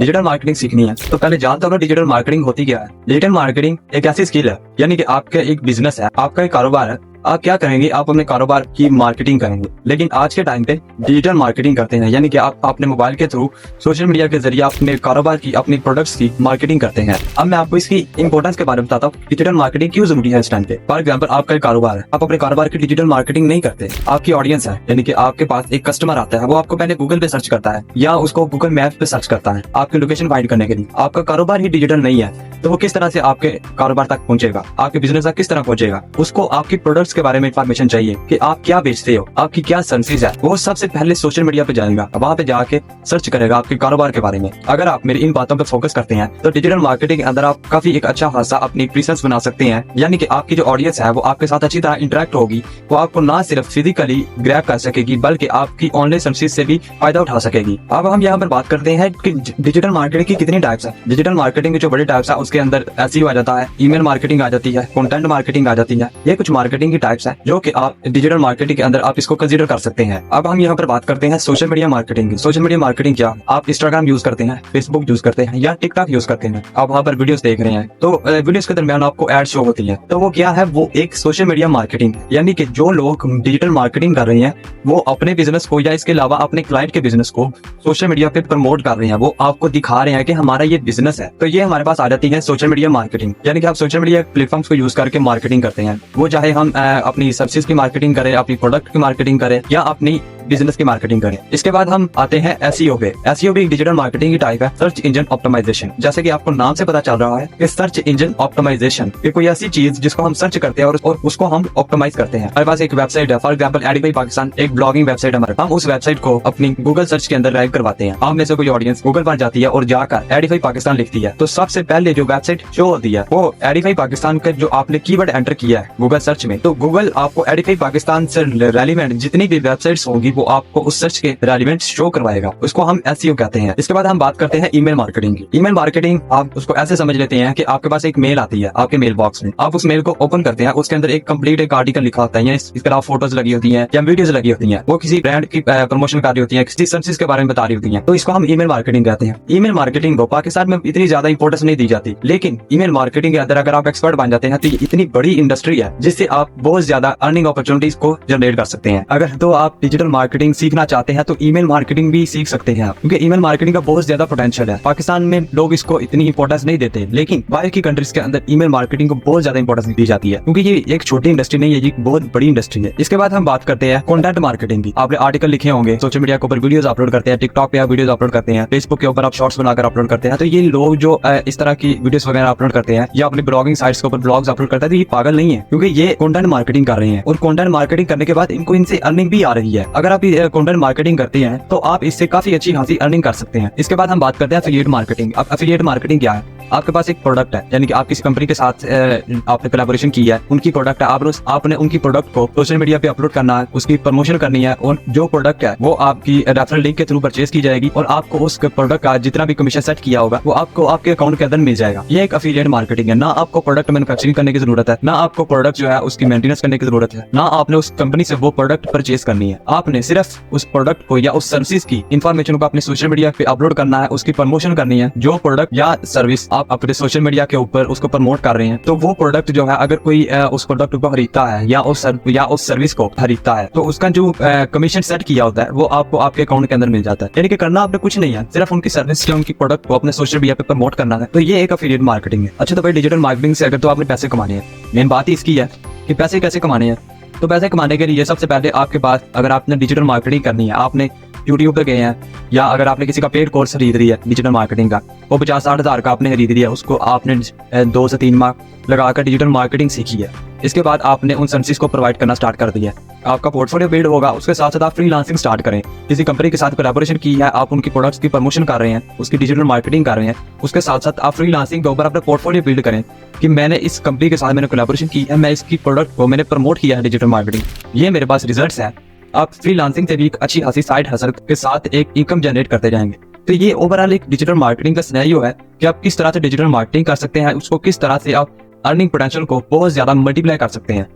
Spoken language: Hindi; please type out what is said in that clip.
डिजिटल मार्केटिंग सीखनी है तो पहले जानते हो डिजिटल मार्केटिंग होती क्या है। डिजिटल मार्केटिंग एक ऐसी स्किल है, यानी कि आपका एक बिजनेस है, आपका एक कारोबार है। आप क्या करेंगे, आप अपने कारोबार की मार्केटिंग करेंगे। लेकिन आज के टाइम पे डिजिटल मार्केटिंग करते हैं, यानी कि आप अपने मोबाइल के थ्रू सोशल मीडिया के जरिए अपने कारोबार की, अपने प्रोडक्ट्स की मार्केटिंग करते हैं। अब मैं आपको इसकी इंपॉर्टेंस के बारे में बताता हूँ, डिजिटल मार्केटिंग क्यों जरूरी है इस टाइम पे। फॉर एग्जाम्पल, आपका एक कारोबार है, आप अपने कारोबार की डिजिटल मार्केटिंग नहीं करते। आपकी ऑडियंस है, यानी कि आपके पास एक कस्टमर आता है, वो आपको पहले गूगल पे सर्च करता है या उसको गूगल मैप पे सर्च करता है आपकी लोकेशन फाइंड करने के लिए। आपका कारोबार ही डिजिटल नहीं है तो वो किस तरह से आपके कारोबार तक पहुंचेगा, आपके बिजनेस तक किस तरह पहुंचेगा। उसको आपकी प्रोडक्ट्स के बारे में इंफॉर्मेशन चाहिए कि आप क्या बेचते हो, आपकी क्या सर्विसेज है। वो सबसे पहले सोशल मीडिया पे जाएगा, वहां पे जाके सर्च करेगा आपके कारोबार के बारे में। अगर आप मेरी इन बातों पे फोकस करते हैं तो डिजिटल मार्केटिंग के अंदर आप काफी एक अच्छा खासा अपनी प्रेजेंस बना सकते हैं, यानी कि आपकी जो ऑडियंस है वो आपके साथ अच्छी तरह इंटरेक्ट होगी। वो आपको ना सिर्फ फिजिकली ग्रैब कर सकेगी बल्कि आपकी ऑनलाइन सर्विसेज से भी फायदा उठा सकेगी। अब हम यहाँ पर बात करते हैं कि डिजिटल मार्केटिंग की कितनी टाइप्स है। डिजिटल मार्केटिंग की जो बड़ी टाइप्स है उसके अंदर एसईओ आ जाता है, ईमेल मार्केटिंग आ जाती है, कंटेंट मार्केटिंग आ जाती है। ये कुछ मार्केटिंग की टाइप्स है जो कि आप डिजिटल मार्केटिंग के अंदर आप इसको कंसीडर कर सकते हैं। अब हम यहाँ पर बात करते हैं सोशल मीडिया मार्केटिंग की। सोशल मीडिया मार्केटिंग क्या, आप इंस्टाग्राम यूज करते हैं, फेसबुक यूज करते हैं या टिकटॉक यूज करते हैं, आप वहाँ पर वीडियोस देख रहे हैं तो वीडियोस के दरमियान आपको एड शो होती है। तो वो क्या है, वो एक सोशल मीडिया मार्केटिंग, यानी कि जो लोग डिजिटल मार्केटिंग कर रहे हैं वो अपने बिजनेस को या इसके अलावा अपने क्लाइंट के बिजनेस को सोशल मीडिया पे प्रमोट कर रहे हैं। वो आपको दिखा रहे हैं कि हमारा ये बिजनेस है। तो ये हमारे पास आ जाती है सोशल मीडिया मार्केटिंग, यानी कि आप सोशल मीडिया प्लेटफॉर्म्स को यूज करके मार्केटिंग करते हैं। वो चाहे हम अपनी सर्विसेज की मार्केटिंग करें, अपनी प्रोडक्ट की मार्केटिंग करें या अपनी बिजनेस की मार्केटिंग करें। इसके बाद हम आते हैं एसईओ पे। एसईओ भी एक डिजिटल मार्केटिंग की टाइप है, सर्च इंजन ऑप्टिमाइजेशन। जैसे कि आपको नाम से पता चल रहा है कि सर्च इंजन ऑप्टिमाइजेशन ये कोई ऐसी चीज जिसको हम सर्च करते हैं और उसको हम ऑप्टिमाइज करते हैं। हमारे पास एक वेबसाइट है, फॉर एग्जांपल एडीफाई पाकिस्तान, एक ब्लॉगिंग वेबसाइट है हमारे। हम उस वेबसाइट को अपनी गूगल सर्च के अंदर रैंक करवाते हैं। आप में से कोई ऑडियंस गूगल पर जाती है और जाकर एडीफाई पाकिस्तान लिखती है तो सबसे पहले जो वेबसाइट शो होती है वो एडीफाई पाकिस्तान का जो आपने कीवर्ड एंटर किया है गूगल सर्च में, तो गूगल आपको एडीफाई पाकिस्तान से रेलिवेंट जितनी भी वेबसाइट्स होंगी वो आपको उस सर्च के रेलिवेंट शो करवाएगा। उसको हम एसईओ कहते हैं। इसके बाद हम बात करते हैं ईमेल मार्केटिंग की। ईमेल मार्केटिंग आप उसको ऐसे समझ लेते हैं कि आपके पास एक मेल आती है आपके मेल बॉक्स में, आप उस मेल को ओपन करते हैं, उसके अंदर एक कंप्लीट एक आर्टिकल लिखा होता है, इसके अलावा फोटोज लगी होती है या वीडियोज लगी होती है, वो किसी ब्रांड की प्रमोशन कर रही होती है, किसी सर्विसेज के बारे में बता रही होती है, तो इसको हम ईमेल मार्केटिंग कहते हैं। ईमेल मार्केटिंग को पाकिस्तान में इतनी ज्यादा इंपॉर्टेंस नहीं दी जाती, लेकिन ईमेल मार्केटिंग के अंदर अगर आप एक्सपर्ट बन जाते हैं तो इतनी बड़ी इंडस्ट्री है जिससे आप बहुत ज्यादा अर्निंग अपॉर्चुनिटीज को जनरेट कर सकते हैं। अगर तो आप डिजिटल मार्केटिंग सीखना चाहते हैं तो ईमेल मार्केटिंग भी सीख सकते हैं, क्योंकि ईमेल मार्केटिंग का बहुत ज्यादा पोटेंशियल है। पाकिस्तान में लोग इसको इतनी इंपॉर्टेंस नहीं देते, लेकिन बाहर की कंट्रीज के अंदर ईमेल मार्केटिंग को बहुत ज्यादा इंपॉर्टेंस दी जाती है, क्योंकि ये एक छोटी इंडस्ट्री नहीं है, ये बहुत बड़ी इंडस्ट्री है। इसके बाद हम बात करते हैं कंटेंट मार्केटिंग की। आपने आर्टिकल लिखे होंगे, सोशल मीडिया के ऊपर वीडियोस अपलोड करते हैं, टिकटॉक पे आप वीडियोस अपलोड करते हैं, फेसबुक के ऊपर आप शॉर्ट्स बनाकर अपलोड करते हैं। तो ये लोग जो इस तरह की वीडियोस वगैरह अपलोड करते हैं या अपनी ब्लॉगिंग साइट्स के ऊपर ब्लॉग्स अपलोड करते हैं, तो ये पागल नहीं है, क्योंकि ये कंटेंट मार्केटिंग कर रहे हैं और कंटेंट मार्केटिंग करने के बाद इनको इनसे अर्निंग भी आ रही है। अगर आप कंटेंट मार्केटिंग करते हैं तो आप इससे काफी अच्छी खासी अर्निंग कर सकते हैं। इसके बाद हम बात करते हैं एफिलिएट मार्केटिंग। अब एफिलिएट मार्केटिंग क्या है, आपके पास एक प्रोडक्ट है, यानी कि आप किसी कंपनी के साथ आपने कोलैबोरेशन की है, उनकी प्रोडक्ट है, आपने उनकी प्रोडक्ट को सोशल मीडिया पे अपलोड करना है, उसकी प्रमोशन करनी है और जो प्रोडक्ट है वो आपकी रेफरल लिंक के थ्रू परचेज की जाएगी और आपको उस प्रोडक्ट का जितना भी कमीशन सेट किया होगा वो आपको आपके अकाउंट के अंदर मिल जाएगा। ये एक एफिलिएट मार्केटिंग है। ना आपको प्रोडक्ट मैन्युफैक्चरिंग करने की जरूरत है, ना आपको प्रोडक्ट जो है उसकी मेंटेनेंस करने की जरूरत है, ना आपने उस कंपनी से वो प्रोडक्ट परचेज करनी है। आपने सिर्फ उस प्रोडक्ट को या उस सर्विस की इंफॉर्मेशन को अपने सोशल मीडिया पे अपलोड करना है, उसकी प्रमोशन करनी है। जो प्रोडक्ट या सर्विस आप अपने सोशल मीडिया के ऊपर उसको प्रमोट कर रहे हैं तो वो प्रोडक्ट जो है अगर कोई उस प्रोडक्ट को खरीदता है या उस सर्विस को खरीदता है तो उसका जो कमीशन सेट किया होता है वो आपको आपके अकाउंट के अंदर मिल जाता है। यानी कि करना आपने कुछ नहीं है, सिर्फ उनकी सर्विस या उनकी प्रोडक्ट को अपने सोशल मीडिया पे प्रमोट करना है। तो ये एक एफिलिएट मार्केटिंग है। अच्छा, तो भाई डिजिटल मार्केटिंग से अगर तो आपने पैसे कमाने हैं, मेन बात ही इसकी है कि पैसे कैसे कमाने हैं। तो पैसे कमाने के लिए सबसे पहले आपके पास, अगर आपने डिजिटल मार्केटिंग करनी है, आपने यूट्यूब पे गए हैं या अगर आपने किसी का पेड कोर्स खरीद लिया है डिजिटल मार्केटिंग का, वो 50-60 हज़ार का आपने खरीद लिया, उसको आपने 2 से 3 माह लगाकर डिजिटल मार्केटिंग सीखी है। इसके बाद आपने उन सर्विसेज को प्रोवाइड करना स्टार्ट कर दिया, आपका पोर्टफोलियो बिल्ड होगा। उसके साथ साथ आप फ्रीलांसिंग स्टार्ट करें, किसी कंपनी के साथ कोलैबोरेशन की है, आप उनकी प्रोडक्ट्स की प्रमोशन कर रहे हैं, उसकी डिजिटल मार्केटिंग कर रहे हैं। उसके साथ साथ आप फ्रीलांसिंग के ऊपर अपना पोर्टफोलियो बिल्ड करें कि मैंने इस कंपनी के साथ मैंने कोलैबोरेशन की है, मैं इसकी प्रोडक्ट को मैंने प्रमोट किया है डिजिटल मार्केटिंग, ये मेरे पास रिजल्ट्स हैं। आप फ्रीलांसिंग से भी एक अच्छी खासी साइड हसल के साथ एक इनकम जनरेट करते जाएंगे। तो ये ओवरऑल एक डिजिटल मार्केटिंग का सिनेरियो है कि आप किस तरह से डिजिटल मार्केटिंग कर सकते हैं, उसको किस तरह से आप अर्निंग पोटेंशियल को बहुत ज्यादा मल्टीप्लाई कर सकते हैं।